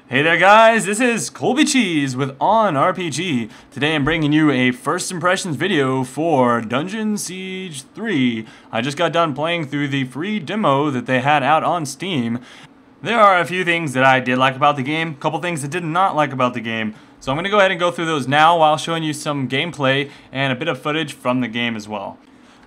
Hey there guys, this is ColbyCheeZe with OnRPG. Today I'm bringing you a first impressions video for Dungeon Siege 3. I just got done playing through the free demo that they had out on Steam. There are a few things that I did like about the game, a couple things I did not like about the game. So I'm going to go ahead and go through those now while showing you some gameplay and a bit of footage from the game as well.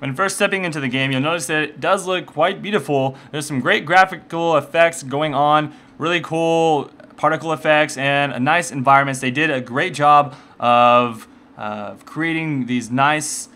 When first stepping into the game, you'll notice that it does look quite beautiful. There's some great graphical effects going on, really cool particle effects and nice environments. They did a great job of creating these nice,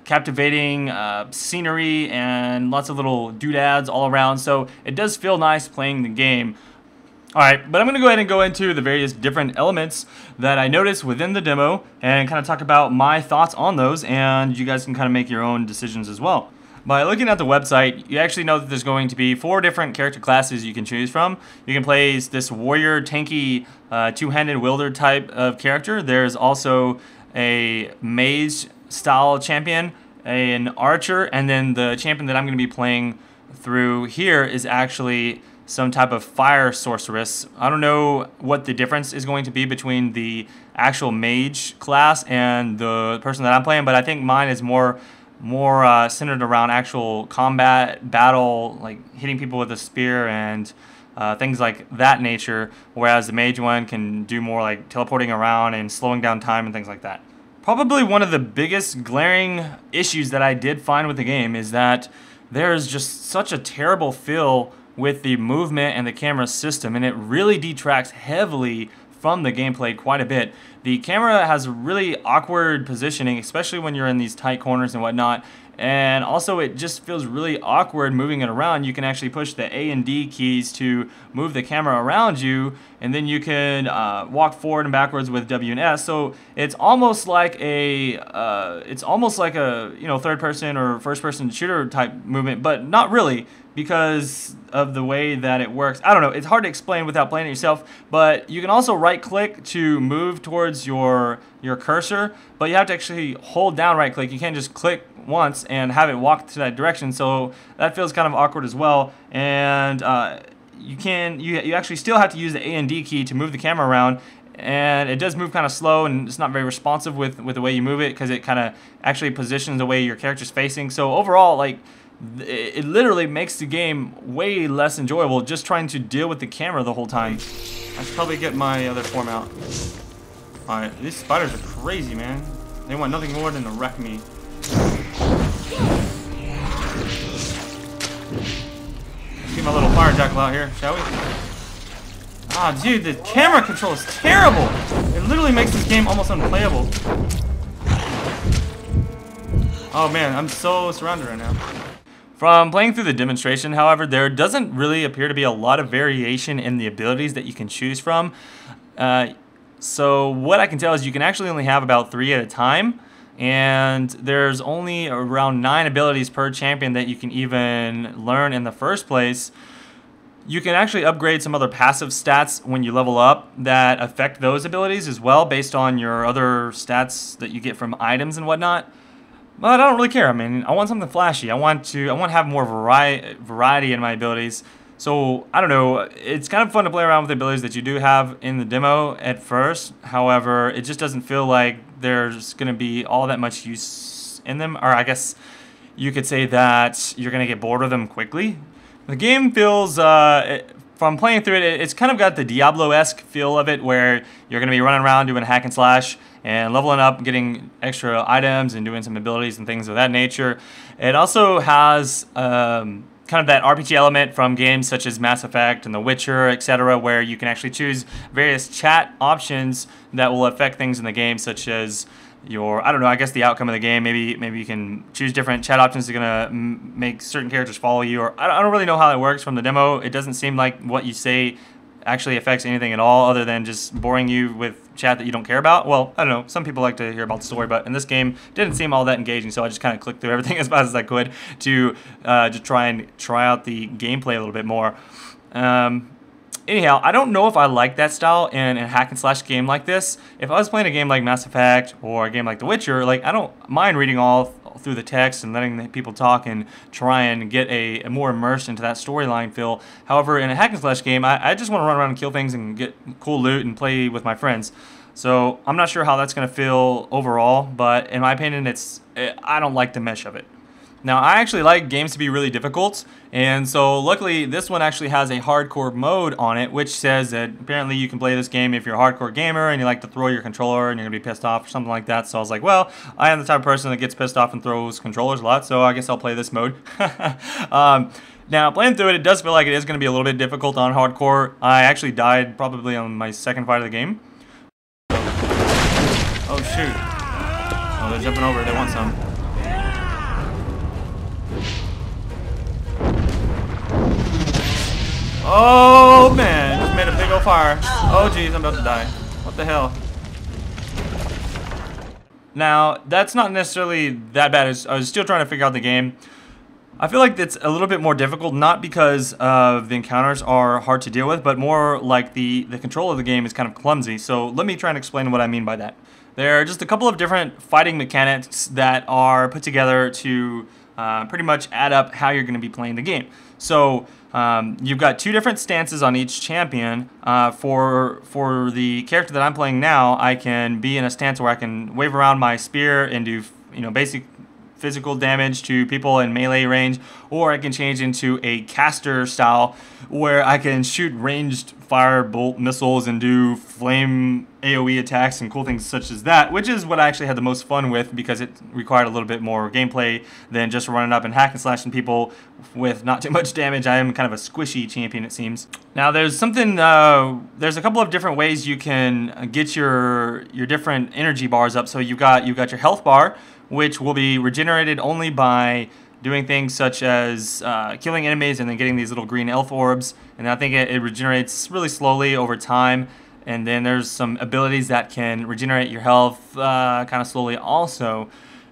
captivating scenery and lots of little doodads all around. So it does feel nice playing the game. Alright, but I'm going to go ahead and go into the various different elements that I noticed within the demo and kind of talk about my thoughts on those, and you guys can kind of make your own decisions as well. By looking at the website, you actually know that there's going to be 4 different character classes you can choose from. You can play this warrior, tanky, two-handed wielder type of character. There's also a mage style champion, an archer, and then the champion that I'm going to be playing through here is actually some type of fire sorceress. I don't know what the difference is going to be between the actual mage class and the person that I'm playing, but I think mine is more centered around actual combat, battle, like hitting people with a spear and things like that nature, whereas the mage one can do more like teleporting around and slowing down time and things like that. Probably one of the biggest glaring issues that I did find with the game is that there's just such a terrible feel with the movement and the camera system, and it really detracts heavily from the gameplay quite a bit. The camera has really awkward positioning, especially when you're in these tight corners and whatnot, and also it just feels really awkward moving it around. You can actually push the A and D keys to move the camera around you, and then you can walk forward and backwards with W and S. So it's almost like a third person or first person shooter type movement, but not really, because of the way that it works. I don't know, it's hard to explain without playing it yourself, but you can also right click to move towards your cursor, but you have to actually hold down right click. You can't just click once and have it walk to that direction, so that feels kind of awkward as well. And you actually still have to use the A and D key to move the camera around, and it does move kind of slow, and it's not very responsive with the way you move it, because it kind of actually positions the way your character's facing. So overall, like, it literally makes the game way less enjoyable just trying to deal with the camera the whole time. I should probably get my other form out. Alright, these spiders are crazy, man. They want nothing more than to wreck me. Let's get my little fire jackal out here, shall we? Ah, dude, the camera control is terrible! It literally makes this game almost unplayable. Oh man, I'm so surrounded right now. From playing through the demonstration, however, there doesn't really appear to be a lot of variation in the abilities that you can choose from. So what I can tell is you can actually only have about 3 at a time, and there's only around 9 abilities per champion that you can even learn in the first place. You can actually upgrade some other passive stats when you level up that affect those abilities as well, based on your other stats that you get from items and whatnot. But I don't really care. I mean, I want something flashy. I want to have more variety in my abilities. So, I don't know. It's kind of fun to play around with the abilities that you do have in the demo at first. However, it just doesn't feel like there's going to be all that much use in them. Or I guess you could say that you're going to get bored of them quickly. The game feels, from playing through it, it's kind of got the Diablo-esque feel of it, where you're going to be running around doing hack and slash and leveling up, getting extra items and doing some abilities and things of that nature. It also has kind of that RPG element from games such as Mass Effect and The Witcher, etc., where you can actually choose various chat options that will affect things in the game, such as I don't know, I guess the outcome of the game. Maybe you can choose different chat options that are going to make certain characters follow you, or I don't really know how that works from the demo. It doesn't seem like what you say actually affects anything at all, other than just boring you with chat that you don't care about. Well, I don't know, some people like to hear about the story, but in this game it didn't seem all that engaging, so I just kind of clicked through everything as fast as I could to try out the gameplay a little bit more. Anyhow, I don't know if I like that style in a hack and slash game like this. If I was playing a game like Mass Effect or a game like The Witcher, like I don't mind reading all through the text and letting the people talk and try and get a more immersed into that storyline feel. However, in a hack and slash game, I just want to run around and kill things and get cool loot and play with my friends. So I'm not sure how that's going to feel overall, but in my opinion, I don't like the mesh of it. Now, I actually like games to be really difficult, and so luckily this one actually has a hardcore mode on it, which says that apparently you can play this game if you're a hardcore gamer and you like to throw your controller and you're going to be pissed off or something like that. So I was like, well, I am the type of person that gets pissed off and throws controllers a lot, so I guess I'll play this mode. Now, playing through it, it does feel like it is going to be a little bit difficult on hardcore. I actually died probably on my second fight of the game. Oh, shoot. Oh, they're jumping over. They want some. Oh man, just made a big old fire. Oh geez, I'm about to die. What the hell? Now, that's not necessarily that bad. I was still trying to figure out the game. I feel like it's a little bit more difficult, not because the encounters are hard to deal with, but more like the control of the game is kind of clumsy. So let me try and explain what I mean by that. There are just a couple of different fighting mechanics that are put together to pretty much add up how you're going to be playing the game. So you've got two different stances on each champion. For the character that I'm playing now, I can be in a stance where I can wave around my spear and do basic physical damage to people in melee range, or I can change into a caster style where I can shoot ranged firebolt missiles and do flame AoE attacks and cool things such as that, which is what I actually had the most fun with because it required a little bit more gameplay than just running up and hack and slashing people with not too much damage. I am kind of a squishy champion, it seems. Now there's a couple of different ways you can get your different energy bars up. So you've got your health bar, which will be regenerated only by doing things such as killing enemies and then getting these little green elf orbs. And I think it regenerates really slowly over time. And then there's some abilities that can regenerate your health kind of slowly also.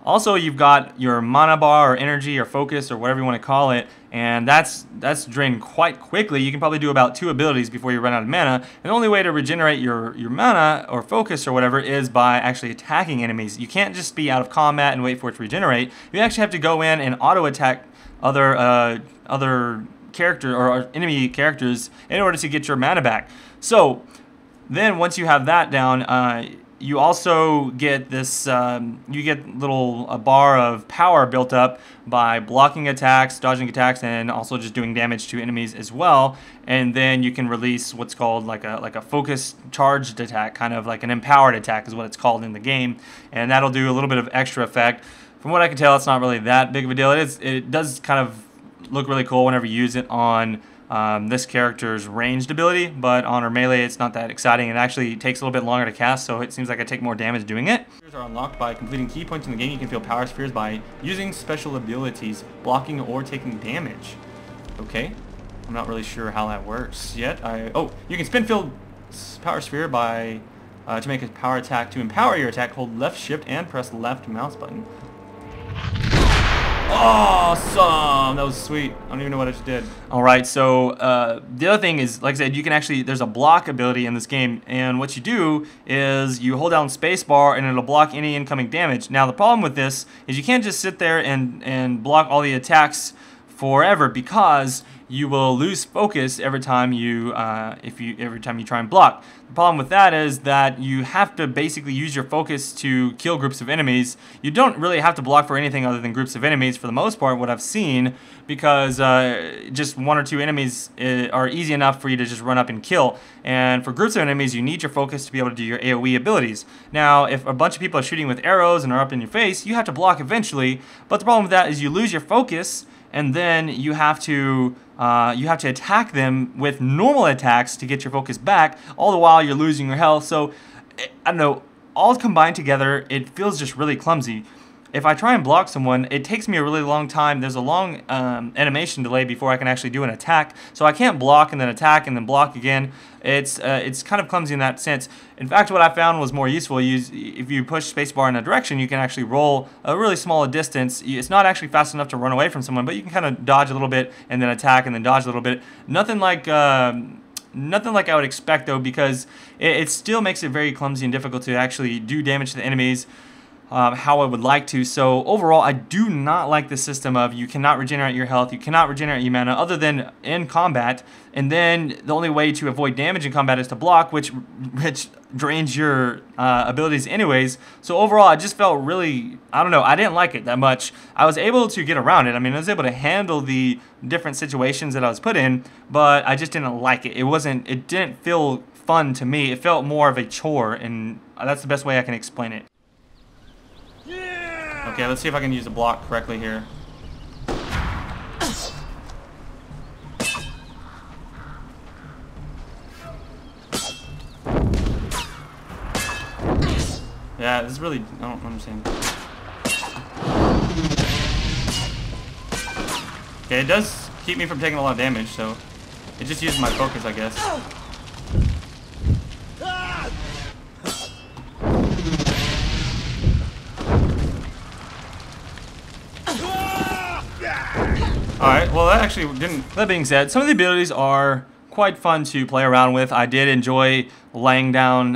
Also, you've got your mana bar or energy or focus or whatever you want to call it, and that's drained quite quickly. You can probably do about 2 abilities before you run out of mana. And the only way to regenerate your mana or focus or whatever is by actually attacking enemies. You can't just be out of combat and wait for it to regenerate. You actually have to go in and auto-attack other character or enemy characters in order to get your mana back. So then once you have that down, you also get this, you get a bar of power built up by blocking attacks, dodging attacks, and also just doing damage to enemies as well. And then you can release what's called like a focused charged attack, kind of like an empowered attack is what it's called in the game. And that'll do a little bit of extra effect. From what I can tell, it's not really that big of a deal. It does kind of look really cool whenever you use it on this character's ranged ability, but on her melee it's not that exciting. It actually takes a little bit longer to cast, so it seems like I take more damage doing it. Spheres are unlocked by completing key points in the game. You can feel power spheres by using special abilities, blocking or taking damage. Okay, I'm not really sure how that works yet. Oh, you can spin field power sphere by to make a power attack. To empower your attack, hold left shift and press left mouse button. Awesome! That was sweet. I don't even know what I just did. Alright, so the other thing is, like I said, you can actually, there's a block ability in this game, and what you do is you hold down spacebar and it'll block any incoming damage. Now the problem with this is you can't just sit there and block all the attacks forever, because you will lose focus every time you try and block. The problem with that is that you have to basically use your focus to kill groups of enemies. You don't really have to block for anything other than groups of enemies for the most part, what I've seen, because just 1 or 2 enemies are easy enough for you to just run up and kill. And for groups of enemies, you need your focus to be able to do your AoE abilities. Now, if a bunch of people are shooting with arrows and are up in your face, you have to block eventually, but the problem with that is you lose your focus, and then you have to attack them with normal attacks to get your focus back, all the while you're losing your health. So, I don't know, all combined together, it feels just really clumsy. If I try and block someone, it takes me a really long time. There's a long animation delay before I can actually do an attack, so I can't block and then attack and then block again. It's kind of clumsy in that sense. In fact, what I found was more useful. If you push spacebar in a direction, you can actually roll a really small distance. It's not actually fast enough to run away from someone, but you can kind of dodge a little bit and then attack and then dodge a little bit. Nothing like Nothing like I would expect though, because it still makes it very clumsy and difficult to actually do damage to the enemies how I would like to. So overall, I do not like the system of you cannot regenerate your health, you cannot regenerate your mana other than in combat, and then the only way to avoid damage in combat is to block, which drains your abilities anyways. So overall, I just felt really, I don't know, I didn't like it that much. I was able to get around it. I mean, I was able to handle the different situations that I was put in, but I just didn't like it. It didn't feel fun to me. It felt more of a chore, and that's the best way I can explain it. Okay, let's see if I can use the block correctly here. Yeah, this is really, I don't understand. Okay, it does keep me from taking a lot of damage, so it just uses my focus, I guess. Alright, well that actually didn't... That being said, some of the abilities are quite fun to play around with. I did enjoy laying down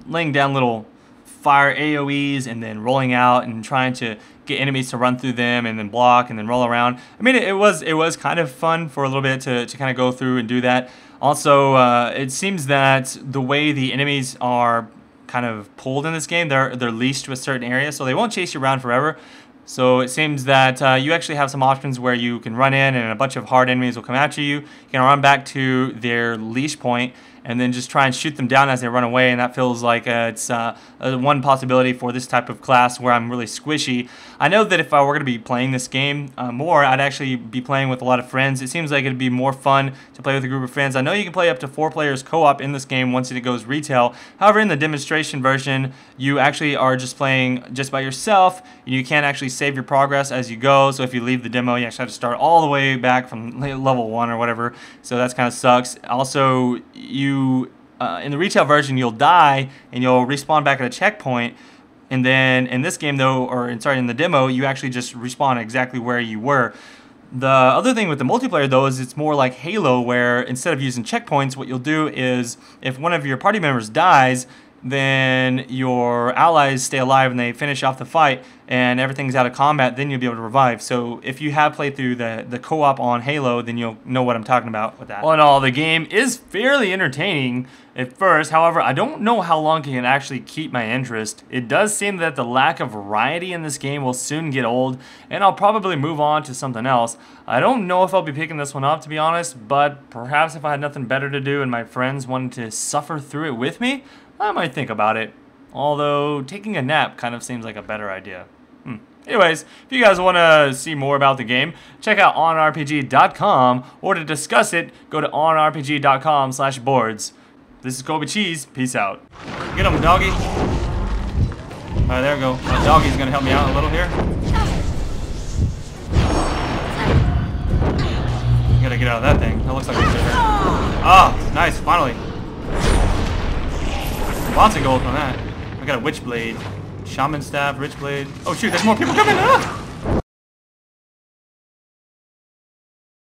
little fire AoEs and then rolling out and trying to get enemies to run through them and then block and then roll around. I mean, it was kind of fun for a little bit to kind of go through and do that. Also, it seems that the way the enemies are kind of pulled in this game, they're leashed to a certain area, so they won't chase you around forever. So it seems that you actually have some options where you can run in and a bunch of hard enemies will come after you. You can run back to their leash point and then just try and shoot them down as they run away, and that feels like it's one possibility for this type of class where I'm really squishy. I know that if I were going to be playing this game more, I'd actually be playing with a lot of friends. It seems like it'd be more fun to play with a group of friends. I know you can play up to 4 players co-op in this game once it goes retail. However, in the demonstration version, you actually are just playing just by yourself, and you can't actually save your progress as you go. So if you leave the demo, you actually have to start all the way back from level 1 or whatever. So that's kind of sucks. Also, in the retail version, you'll die and you'll respawn back at a checkpoint, and then in this game though, in the demo, you actually just respawn exactly where you were. The other thing with the multiplayer though is it's more like Halo, where instead of using checkpoints, what you'll do is if one of your party members dies, then your allies stay alive and they finish off the fight and everything's out of combat, then you'll be able to revive. So if you have played through the co-op on Halo, then you'll know what I'm talking about with that. All in all, the game is fairly entertaining at first. However, I don't know how long it can actually keep my interest. It does seem that the lack of variety in this game will soon get old, and I'll probably move on to something else. I don't know if I'll be picking this one up, to be honest, but perhaps if I had nothing better to do and my friends wanted to suffer through it with me, I might think about it. Although, taking a nap kind of seems like a better idea. Anyways, if you guys want to see more about the game, check out OnRPG.com, or to discuss it, go to OnRPG.com/boards. This is ColbyCheeZe. Peace out. Get him, doggy. Alright, there we go. My doggy's gonna help me out a little here. You gotta get out of that thing. That looks like a trigger. Ah, nice, finally. Lots of gold on that. I got a witch blade. Shaman staff, rich blade. Oh shoot, there's more people coming! Ah!